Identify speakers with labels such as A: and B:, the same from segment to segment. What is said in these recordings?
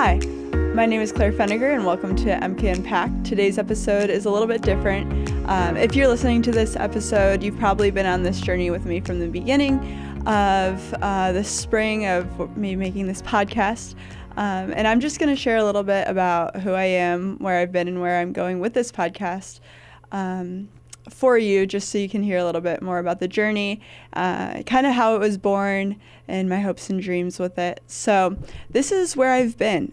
A: Hi, my name is Claire Feniger and welcome to Unpacking. Today's episode is a little bit different. If you're listening to this episode, you've probably been on this journey with me from the beginning of the spring of me making this podcast. And I'm just going to share a little bit about who I am, where I've been, and where I'm going with this podcast for you, just so you can hear a little bit more about the journey, kind of how it was born, and my hopes and dreams with it. So this is where I've been.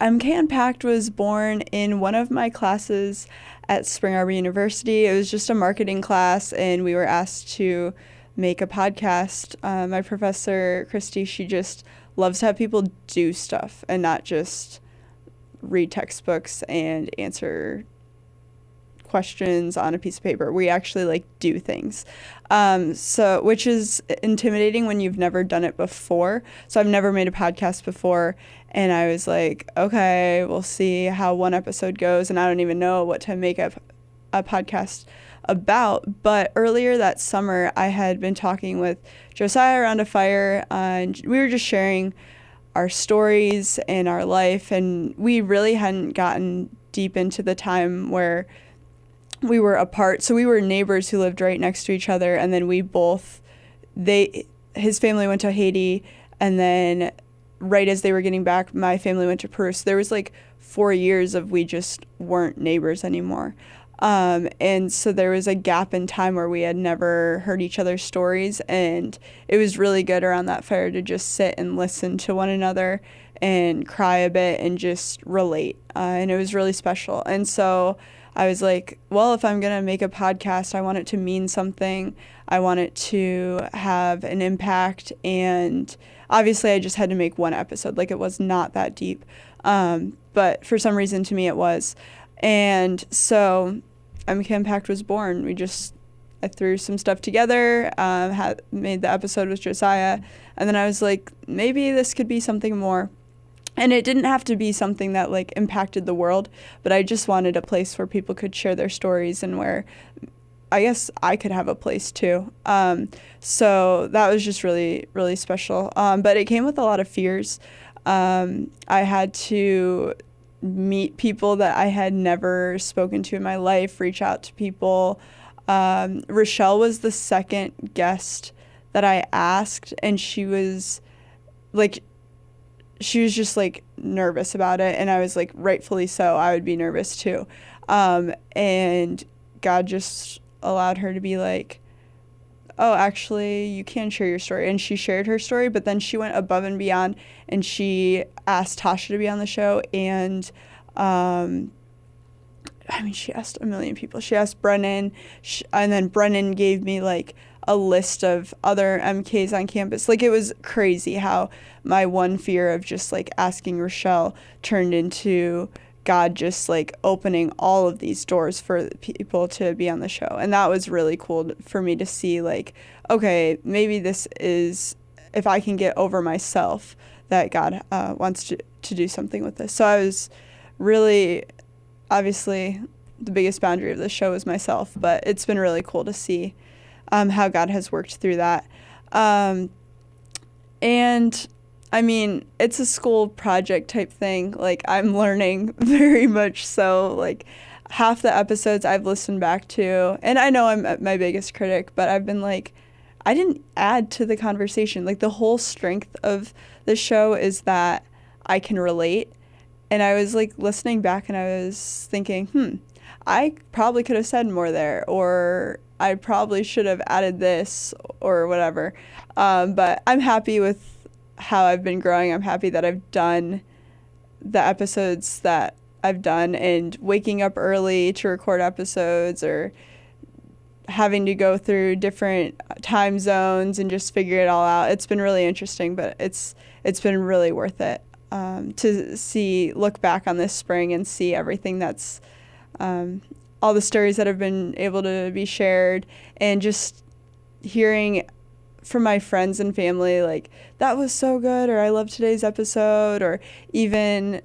A: Unpacked was born in one of my classes at Spring Arbor University. It was just a marketing class, and we were asked to make a podcast. My professor, Christy, she just loves to have people do stuff and not just read textbooks and answer questions on a piece of paper. We actually do things. Which is intimidating when you've never done it before. So I've never made a podcast before, and I was like, okay, we'll see how one episode goes, and I don't even know what to make a podcast about. But earlier that summer, I had been talking with Josiah around a fire, and we were just sharing our stories and our life, and we really hadn't gotten deep into the time where we were apart. So we were neighbors who lived right next to each other, and then his family went to Haiti, and then right as they were getting back, my family went to Peru. So there was 4 years of we just weren't neighbors anymore. And so there was a gap in time where we had never heard each other's stories, and it was really good around that fire to just sit and listen to one another and cry a bit and just relate. And it was really special. And so I was like, well, if I'm going to make a podcast, I want it to mean something. I want it to have an impact. And obviously I just had to make one episode. It was not that deep. But for some reason to me it was. And so Unpacked was born. I threw some stuff together, made the episode with Josiah. And then I was like, maybe this could be something more. And it didn't have to be something that impacted the world, but I just wanted a place where people could share their stories and where I guess I could have a place too. So that was just really, really special. But it came with a lot of fears. I had to meet people that I had never spoken to in my life, reach out to people. Rochelle was the second guest that I asked, and she was just nervous about it, and I was rightfully so. I would be nervous too. And God just allowed her to be oh, actually you can share your story. And she shared her story, but then she went above and beyond, and she asked Tasha to be on the show. And she asked a million people. She asked Brennan, and then Brennan gave me a list of other MKs on campus. It was crazy how my one fear of just asking Rochelle turned into God just opening all of these doors for people to be on the show. And that was really cool for me to see okay, maybe this is, if I can get over myself, that God wants to do something with this. So I was really, obviously the biggest boundary of the show is myself, but it's been really cool to see how God has worked through that. And it's a school project type thing. I'm learning very much so. Half the episodes I've listened back to, and I know I'm my biggest critic, but I've been I didn't add to the conversation. The whole strength of the show is that I can relate. And I was listening back, and I was thinking, I probably could have said more there, or I probably should have added this or whatever. But I'm happy with how I've been growing. I'm happy that I've done the episodes that I've done, and waking up early to record episodes, or having to go through different time zones and just figure it all out. It's been really interesting, but it's been really worth it to look back on this spring and see everything that's all the stories that have been able to be shared, and just hearing from my friends and family, that was so good, or I love today's episode, or even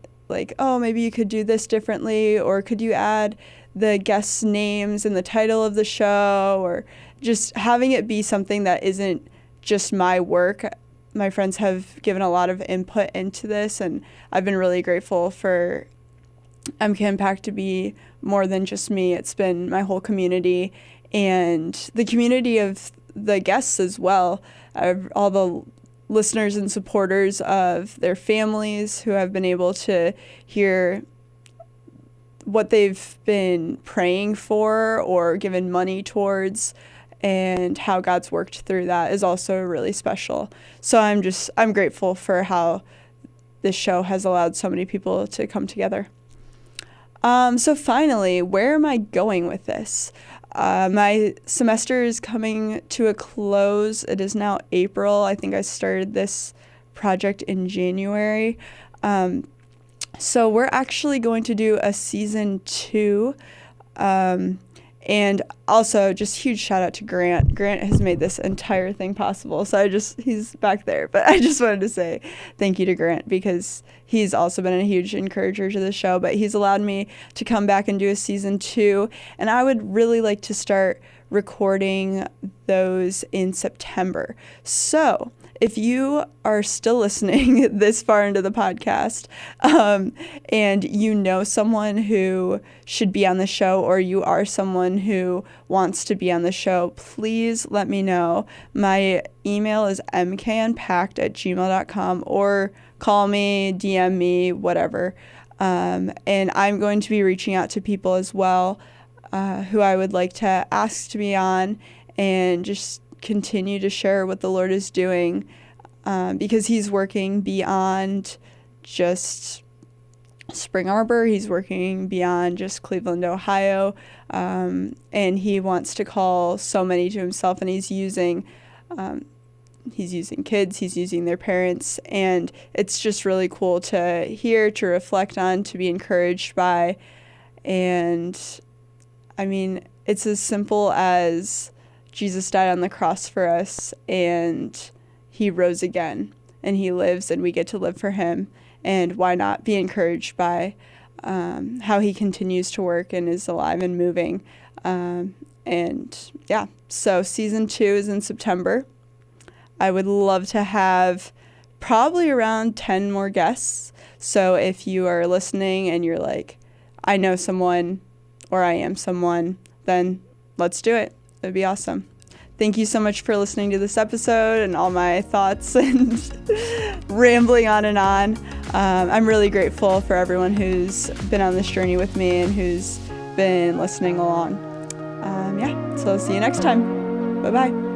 A: oh, maybe you could do this differently, or could you add the guests' names in the title of the show, or just having it be something that isn't just my work, my friends have given a lot of input into this, and I've been really grateful for MK Impact to be more than just me. It's been my whole community and the community of the guests as well. All the listeners and supporters of their families who have been able to hear what they've been praying for or given money towards, and how God's worked through that is also really special. So I'm grateful for how this show has allowed so many people to come together. So finally, where am I going with this? My semester is coming to a close. It is now April. I think I started this project in January. So we're actually going to do a season 2. And also, just huge shout out to Grant. Grant has made this entire thing possible. So he's back there. But I just wanted to say thank you to Grant, because he's also been a huge encourager to the show. But he's allowed me to come back and do a season 2. And I would really like to start recording those in September. So if you are still listening this far into the podcast, and you know someone who should be on the show, or you are someone who wants to be on the show, please let me know. My email is mkunpacked@gmail.com, or call me, DM me, whatever. And I'm going to be reaching out to people as well who I would like to ask to be on, and just continue to share what the Lord is doing, because he's working beyond just Spring Arbor. He's working beyond just Cleveland, Ohio, and he wants to call so many to himself, and he's using kids, he's using their parents, and it's just really cool to hear, to reflect on, to be encouraged by. And I mean, it's as simple as Jesus died on the cross for us, and he rose again, and he lives, and we get to live for him. And why not be encouraged by how he continues to work and is alive and moving. And yeah, so season 2 is in September. I would love to have probably around 10 more guests. So if you are listening and you're like, I know someone, or I am someone, then let's do it. It'd be awesome. Thank you so much for listening to this episode and all my thoughts and rambling on and on. I'm really grateful for everyone who's been on this journey with me and who's been listening along. So I'll see you next time. Bye-bye.